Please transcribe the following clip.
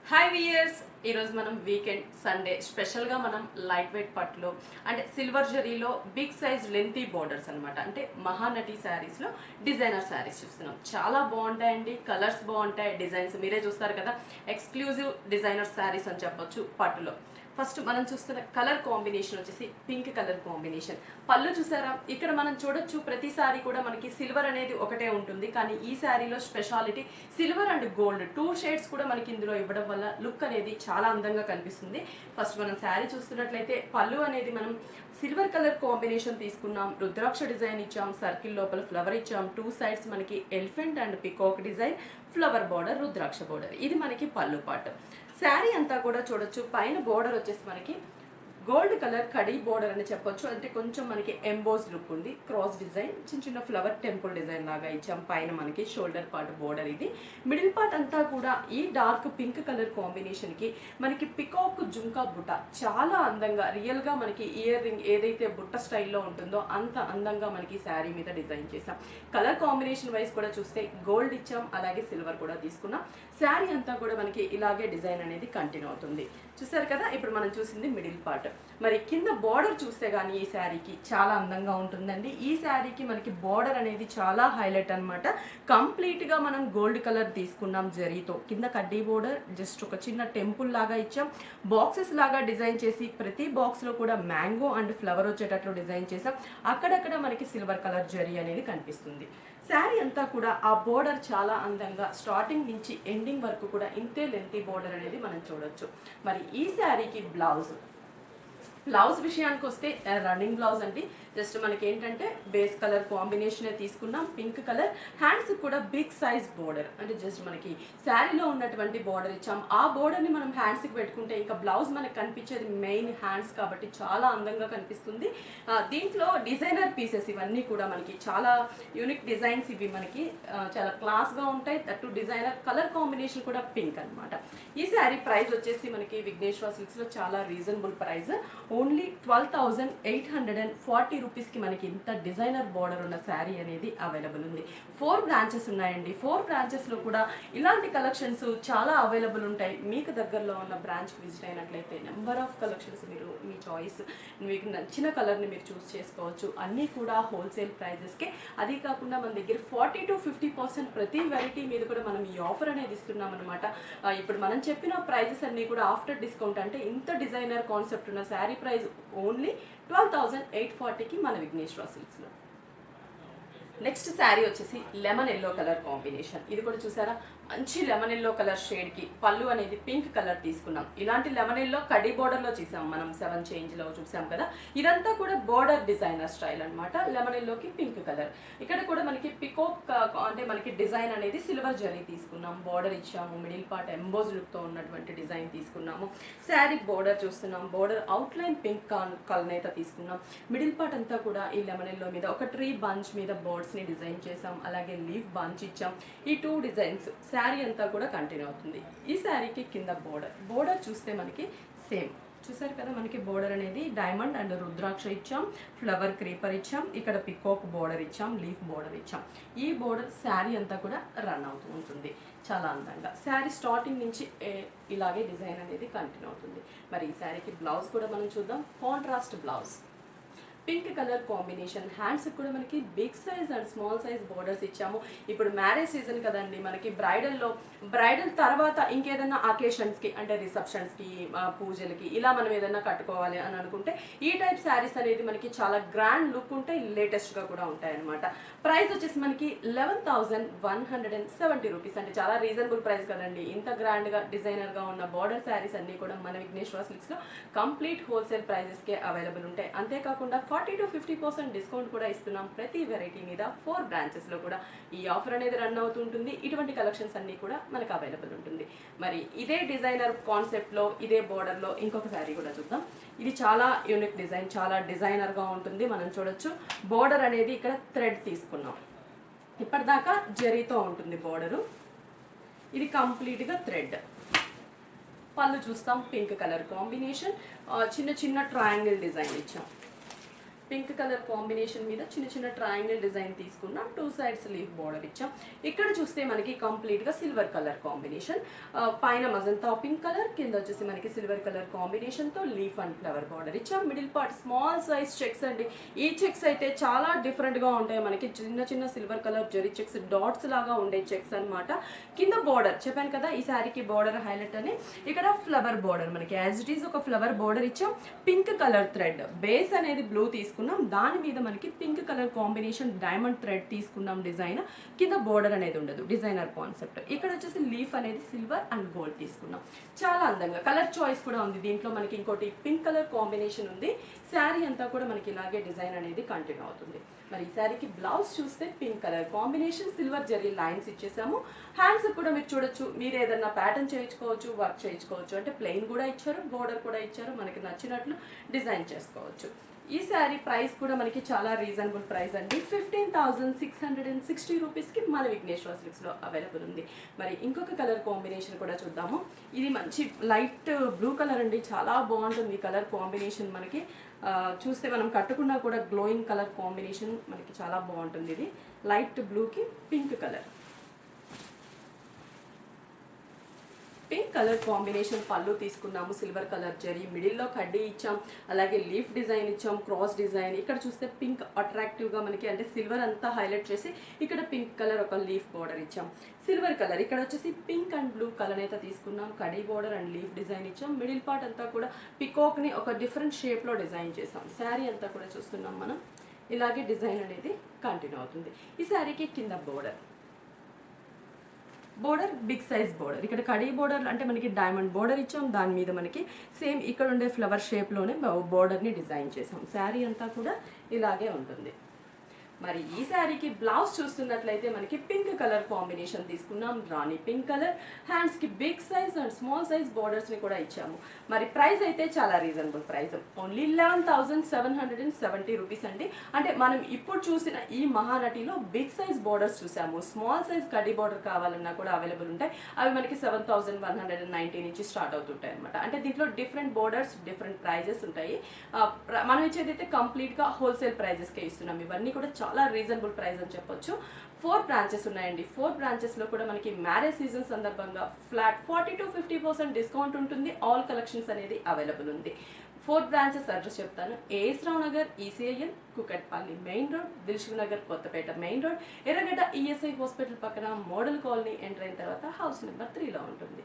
Hi viewers, ఈరోజు మనం weekend Sunday స్పెషల్గా మనం లైట్ వెయిట్ పట్టులో అంటే సిల్వర్ జరీలో బిగ్ సైజ్ లెంతీ బోర్డర్స్ అనమాట. అంటే మహానటి శారీస్లో డిజైనర్ శారీస్ చూస్తున్నాం. చాలా బాగుంటాయండి, కలర్స్ బాగుంటాయి, డిజైన్స్ మీరే చూస్తారు కదా. ఎక్స్క్లూజివ్ డిజైనర్ శారీస్ అని చెప్పొచ్చు పట్టులో. ఫస్ట్ మనం చూస్తున్న కలర్ కాంబినేషన్ వచ్చేసి పింక్ కలర్ కాంబినేషన్. పళ్ళు చూసారా, ఇక్కడ మనం చూడొచ్చు ప్రతి సారీ కూడా మనకి సిల్వర్ అనేది ఒకటే ఉంటుంది, కానీ ఈ శారీలో speciality silver and gold 2 shades కూడా మనకి ఇందులో ఇవ్వడం వల్ల లుక్ అనేది చాలా అందంగా కనిపిస్తుంది. ఫస్ట్ మనం శారీ చూస్తున్నట్లయితే పళ్ళు అనేది మనం సిల్వర్ కలర్ కాంబినేషన్ తీసుకున్నాం, రుద్రాక్ష డిజైన్ ఇచ్చాం, సర్కిల్ లోపల ఫ్లవర్ ఇచ్చాం, 2 సైడ్స్ మనకి elephant and peacock design, flower border, rudraksha border. ఇది మనకి పళ్ళు పార్ట్. శారీ అంతా కూడా చూడొచ్చు, పైన బోర్డర్ వచ్చేసి మనకి గోల్డ్ కలర్ కడీ బోర్డర్ అని చెప్పొచ్చు. అంటే కొంచెం మనకి ఎంబోస్ లుక్ ఉంది, క్రాస్ డిజైన్, చిన్న చిన్న ఫ్లవర్ టెంపుల్ డిజైన్ లాగా ఇచ్చాం. పైన మనకి షోల్డర్ పార్ట్ బోర్డర్. ఇది మిడిల్ పార్ట్ అంతా కూడా ఈ డార్క్ పింక్ కలర్ కాంబినేషన్ కి మనకి పికాక్ జుంకా బుట్ట చాలా అందంగా రియల్ గా మనకి ఇయర్ రింగ్ ఏదైతే బుట్ట స్టైల్లో ఉంటుందో అంత అందంగా మనకి శారీ మీద డిజైన్ చేసాం. కలర్ కాంబినేషన్ వైజ్ కూడా చూస్తే గోల్డ్ ఇచ్చాం, అలాగే సిల్వర్ కూడా తీసుకున్నాం. శారీ అంతా కూడా మనకి ఇలాగే డిజైన్ అనేది కంటిన్యూ అవుతుంది. చూసారు కదా, ఇప్పుడు మనం చూసింది మిడిల్ పార్ట్. మరి కింద బోర్డర్ చూస్తే కానీ ఈ శారీకి చాలా అందంగా ఉంటుందండి. ఈ శారీకి మనకి బోర్డర్ అనేది చాలా హైలైట్ అనమాట. కంప్లీట్గా మనం గోల్డ్ కలర్ తీసుకున్నాం జరీతో. కింద కడ్డీ బోర్డర్, జస్ట్ ఒక చిన్న టెంపుల్ లాగా ఇచ్చాం. బాక్సెస్ లాగా డిజైన్ చేసి ప్రతి బాక్స్లో కూడా మ్యాంగో అండ్ ఫ్లవర్ వచ్చేటట్లు డిజైన్ చేసాం. అక్కడక్కడ మనకి సిల్వర్ కలర్ జరీ అనేది కనిపిస్తుంది. శారీ అంతా కూడా ఆ బోర్డర్ చాలా అందంగా స్టార్టింగ్ నుంచి ఎండింగ్ వరకు కూడా ఇంతే లెంతీ బోర్డర్ అనేది మనం చూడొచ్చు. మరి ఈ శారీకి బ్లౌజ్ విషయానికి వస్తే రన్నింగ్ బ్లౌజ్ అండి. జస్ట్ మనకి ఏంటంటే బేస్ కలర్ కాంబినేషన్ తీసుకున్నాం, పింక్ కలర్. హ్యాండ్స్ కూడా బిగ్ సైజ్ బోర్డర్, అంటే జస్ట్ మనకి శారీలో ఉన్నటువంటి బోర్డర్ ఇచ్చాం. ఆ బోర్డర్ని మనం హ్యాండ్స్కి పెట్టుకుంటే ఇంకా బ్లౌజ్ మనకు కనిపించేది మెయిన్ హ్యాండ్స్ కాబట్టి చాలా అందంగా కనిపిస్తుంది. దీంట్లో డిజైనర్ పీసెస్ ఇవన్నీ కూడా మనకి చాలా యూనిక్ డిజైన్స్. ఇవి మనకి చాలా క్లాస్గా ఉంటాయి. దట్టు డిజైనర్ కలర్ కాంబినేషన్ కూడా పింక్ అనమాట. ఈ శారీ ప్రైస్ వచ్చేసి మనకి విఘ్నేశ్వర సిల్క్స్లో చాలా రీజనబుల్ ప్రైస్, ఓన్లీ 12,840 రూపీస్కి మనకి ఇంత డిజైనర్ బార్డర్ ఉన్న శారీ అనేది అవైలబుల్ ఉంది. 4 బ్రాంచెస్ ఉన్నాయండి. 4 బ్రాంచెస్లో కూడా ఇలాంటి కలెక్షన్స్ చాలా అవైలబుల్ ఉంటాయి. మీకు దగ్గరలో ఉన్న బ్రాంచ్కి విజిట్ అయినట్లయితే నెంబర్ ఆఫ్ కలెక్షన్స్ మీరు మీ చాయిస్, మీకు నచ్చిన కలర్ని మీరు చూస్ చేసుకోవచ్చు. అన్నీ కూడా హోల్సేల్ ప్రైజెస్కే. అది కాకుండా మన దగ్గర 40 to 50% ప్రతి వెరైటీ మీద కూడా మనం ఈ ఆఫర్ అనేది ఇస్తున్నాం అనమాట. ఇప్పుడు మనం చెప్పిన ప్రైజెస్ అన్నీ కూడా ఆఫ్టర్ డిస్కౌంట్. అంటే ఇంత డిజైనర్ కాన్సెప్ట్ ఉన్న శారీ ప్రైస్ ఓన్లీ 12,840కి మన విఘ్నేశ్వర సిల్క్స్లో. నెక్స్ట్ శారీ వచ్చేసి లెమన్ ఎల్లో కలర్ కాంబినేషన్. ఇది కూడా చూసారా, మంచి లెమన్ ఎల్లో కలర్ షేడ్కి పళ్ళు అనేది పింక్ కలర్ తీసుకున్నాం. ఇలాంటి లెమన్ ఎల్లో కడి బోర్డర్లో చూసాం మనం, 7 చేంజ్లో చూసాం కదా. ఇదంతా కూడా బోర్డర్ డిజైనర్ స్టైల్ అనమాట. లెమన్ ఎల్లోకి పింక్ కలర్. ఇక్కడ కూడా మనకి పికాక్ అంటే మనకి డిజైన్ అనేది సిల్వర్ జరీ తీసుకున్నాం, బోర్డర్ ఇచ్చాము. మిడిల్ పార్ట్ ఎంబోజ్ లుక్తో ఉన్నటువంటి డిజైన్ తీసుకున్నాము. శారీ బోర్డర్ చూస్తున్నాం, బోర్డర్ అవుట్లైన్ పింక్ కలనేత తీసుకున్నాం. మిడిల్ పార్ట్ అంతా కూడా ఈ లెమన్ ఎల్లో మీద ఒక ట్రీ బంచ్ మీద బర్డ్స్ని డిజైన్ చేసాం, అలాగే లీఫ్ బంచ్ ఇచ్చాం. ఈ 2 డిజైన్స్ శారీ అంతా కూడా కంటిన్యూ అవుతుంది. ఈ శారీకి కింద బోర్డర్ చూస్తే మనకి సేమ్ చూసారు కదా, మనకి బోర్డర్ అనేది డైమండ్ అండ్ రుద్రాక్ష ఇచ్చాం, ఫ్లవర్ క్రీపర్ ఇచ్చాం, ఇక్కడ పికాక్ బోర్డర్ ఇచ్చాం, లీఫ్ బోర్డర్ ఇచ్చాం. ఈ బోర్డర్ శారీ అంతా కూడా రన్ అవుతూ ఉంటుంది చాలా అందంగా. శారీ స్టార్టింగ్ నుంచి ఇలాగే డిజైన్ అనేది కంటిన్యూ అవుతుంది. మరి ఈ శారీకి బ్లౌజ్ కూడా మనం చూద్దాం. Contrast blouse, pink colour combination. Hands కూడా మనకి big size and small size borders ఇచ్చాము. ఇప్పుడు మ్యారేజ్ సీజన్ కదండి, మనకి బ్రైడల్ తర్వాత ఇంకేదన్నా అకేషన్స్కి అంటే రిసెప్షన్స్కి, పూజలకి ఇలా మనం ఏదైనా కట్టుకోవాలి అని అనుకుంటే ఈ టైప్ శారీస్ అనేది మనకి చాలా గ్రాండ్ లుక్ ఉంటాయి, లేటెస్ట్గా కూడా ఉంటాయి అనమాట. ప్రైస్ వచ్చేసి మనకి 11,170 రూపీస్. అంటే చాలా రీజనబుల్ ప్రైస్ కదండి. ఇంత గ్రాండ్గా డిజైనర్గా ఉన్న బోర్డర్ శారీస్ అన్నీ కూడా మన విఘ్నేశ్వర సిల్క్స్లో కంప్లీట్ హోల్సేల్ ప్రైజెస్కే అవైలబుల్ ఉంటాయి. అంతేకాకుండా 40 to 50% డిస్కౌంట్ కూడా ఇస్తున్నాం ప్రతి వెరైటీ మీద. 4 బ్రాంచెస్లో కూడా ఈ ఆఫర్ అనేది రన్ అవుతుంటుంది. ఇటువంటి కలెక్షన్స్ అన్నీ కూడా మనకు అవైలబుల్ ఉంటుంది. మరి ఇదే డిజైనర్ కాన్సెప్ట్లో ఇదే బోర్డర్లో ఇంకొక శారీ కూడా చూద్దాం. ఇది చాలా యూనిక్ డిజైన్, చాలా డిజైనర్గా ఉంటుంది. మనం చూడొచ్చు బోర్డర్ అనేది ఇక్కడ థ్రెడ్ తీసుకున్నాం. ఇప్పటిదాకా జరీతో ఉంటుంది బోర్డరు, ఇది కంప్లీట్గా థ్రెడ్. పళ్ళు చూస్తాం పింక్ కలర్ కాంబినేషన్, చిన్న చిన్న ట్రయాంగిల్ డిజైన్ ఇచ్చాం. పింక్ కలర్ కాంబినేషన్ మీద చిన్న చిన్న ట్రయాంగిల్ డిజైన్ తీసుకున్నాం, 2 సైడ్స్ లీఫ్ బోర్డర్ ఇచ్చాం. ఇక్కడ చూస్తే మనకి కంప్లీట్ గా సిల్వర్ కలర్ కాంబినేషన్, పైన మజంతా పింక్ కలర్, కింద వచ్చేసి మనకి సిల్వర్ కలర్ కాంబినేషన్ తో లీఫ్ అండ్ ఫ్లవర్ బార్డర్ ఇచ్చాం. Middle part small size checks అండి. ఈ చెక్స్ అయితే చాలా డిఫరెంట్ గా ఉంటాయి, మనకి చిన్న చిన్న silver colour zari checks dots లాగా ఉండే చెక్స్ అన్నమాట. కింద బార్డర్ చెప్పాను కదా ఈ శారీకి బార్డర్ హైలైట్ అని, ఇక్కడ ఫ్లవర్ బార్డర్ మనకి యాజ్ ఇట్ ఈస్ ఒక ఫ్లవర్ బార్డర్ ఇచ్చాం. పింక్ కలర్ థ్రెడ్ బేస్ అనేది బ్లూ తీసుకున్నాం, దాని మీద మనకి pink colour combination diamond thread తీసుకున్నాం డిజైన్. కింద బోర్డర్ అనేది ఉండదు, డిజైనర్ కాన్సెప్ట్. ఇక్కడ వచ్చేసి లీఫ్ అనేది సిల్వర్ అండ్ గోల్డ్ తీసుకున్నాం. చాలా అందంగా కలర్ చాయిస్ కూడా ఉంది దీంట్లో. మనకి ఇంకోటి పింక్ కలర్ కాంబినేషన్ ఉంది. శారీ అంతా కూడా మనకి ఇలాగే డిజైన్ అనేది కంటిన్యూ అవుతుంది. మరి ఈ శారీకి బ్లౌజ్ చూస్తే pink colour combination, silver zari lines ఇచ్చేసాము. హ్యాండ్స్ కూడా మీరు చూడొచ్చు, మీరు ఏదన్నా ప్యాటర్న్ చేయించుకోవచ్చు, వర్క్ చేయించుకోవచ్చు. అంటే ప్లెయిన్ కూడా ఇచ్చారు, బోర్డర్ కూడా ఇచ్చారు, మనకి నచ్చినట్లు డిజైన్ చేసుకోవచ్చు. ఈ శారీ ప్రైస్ కూడా మనకి చాలా రీజనబుల్ ప్రైస్ అండి. 15,660 రూపీస్కి మన విఘ్నేశ్వర సిల్క్స్లో అవైలబుల్ ఉంది. మరి ఇంకొక కలర్ కాంబినేషన్ కూడా చూద్దాము. ఇది మంచి లైట్ బ్లూ కలర్ అండి, చాలా బాగుంటుంది ఈ కలర్ కాంబినేషన్. మనకి చూస్తే మనం కట్టుకున్నా కూడా గ్లోయింగ్ కలర్ కాంబినేషన్ మనకి చాలా బాగుంటుంది. ఇది లైట్ బ్లూకి pink colour, pink colour combination పళ్ళు తీసుకున్నాము. సిల్వర్ కలర్ జరీ మిడిల్లో కడ్డీ ఇచ్చాం, అలాగే లీఫ్ డిజైన్ ఇచ్చాం, క్రాస్ డిజైన్. ఇక్కడ చూస్తే పింక్ అట్రాక్టివ్గా మనకి అంటే సిల్వర్ అంతా హైలైట్ చేసి ఇక్కడ పింక్ కలర్ ఒక లీఫ్ బోర్డర్ ఇచ్చాం. సిల్వర్ కలర్ ఇక్కడ వచ్చేసి పింక్ అండ్ బ్లూ కలర్ అయితే తీసుకున్నాం, khadi border and leaf design ఇచ్చాం. మిడిల్ పార్ట్ అంతా కూడా పికాక్ని ఒక డిఫరెంట్ షేప్లో డిజైన్ చేసాం. శారీ అంతా కూడా చూస్తున్నాం మనం, ఇలాగే డిజైన్ అనేది కంటిన్యూ అవుతుంది. ఈ శారీకి కింద బోర్డర్ బిగ్ సైజ్ బోర్డర్, ఇక్కడ కడీ బోర్డర్ అంటే మనకి డైమండ్ బోర్డర్ ఇచ్చాం, దాని మీద మనకి సేమ్ ఇక్కడ ఉండే ఫ్లవర్ షేప్లోనే బోర్డర్ని డిజైన్ చేసాం. శారీ అంతా కూడా ఇలాగే ఉంటుంది. మరి ఈ శారీకి బ్లౌజ్ చూస్తున్నట్లయితే మనకి పింక్ కలర్ కాంబినేషన్ తీసుకున్నాం, రాణి పింక్ కలర్. హ్యాండ్స్కి big size and small size బోర్డర్స్ని కూడా ఇచ్చాము. మరి ప్రైస్ అయితే చాలా రీజనబుల్ ప్రైస్, ఓన్లీ 11,770 రూపీస్ అండి. అంటే మనం ఇప్పుడు చూసిన ఈ మహానటిలో బిగ్ సైజ్ బోర్డర్స్ చూసాము, స్మాల్ సైజ్ కడ్డీ బోర్డర్ కావాలన్నా కూడా అవైలబుల్ ఉంటాయి. అవి మనకి 7,190 నుంచి స్టార్ట్ అవుతుంటాయి అనమాట. అంటే దీంట్లో డిఫరెంట్ బోర్డర్స్ డిఫరెంట్ ప్రైజెస్ ఉంటాయి. మనం ఇచ్చేదైతే కంప్లీట్గా హోల్సేల్ ప్రైజెస్కే ఇస్తున్నాం. ఇవన్నీ కూడా చాలా రీజనబుల్ ప్రైస్ అని చెప్పొచ్చు. 4 బ్రాంచెస్ ఉన్నాయండి. 4 బ్రాంచెస్లో కూడా మనకి మ్యారేజ్ సీజన్ సందర్భంగా ఫ్లాట్ 40 to 50% డిస్కౌంట్ ఉంటుంది. ఆల్ కలెక్షన్స్ అనేది అవైలబుల్ ఉంది. 4 బ్రాంచెస్ అడ్రస్ చెప్తాను. ఏఎస్ రావు Nagar, ECIL, Kukatpally main road, Dilsukh Nagar, Kothapeta main road, ఎర్రగడ్డ ఈఎస్ఐ హాస్పిటల్ పక్కన మోడల్ కాలనీ ఎంటర్ అయిన తర్వాత హౌస్ నెంబర్ 3లో ఉంటుంది.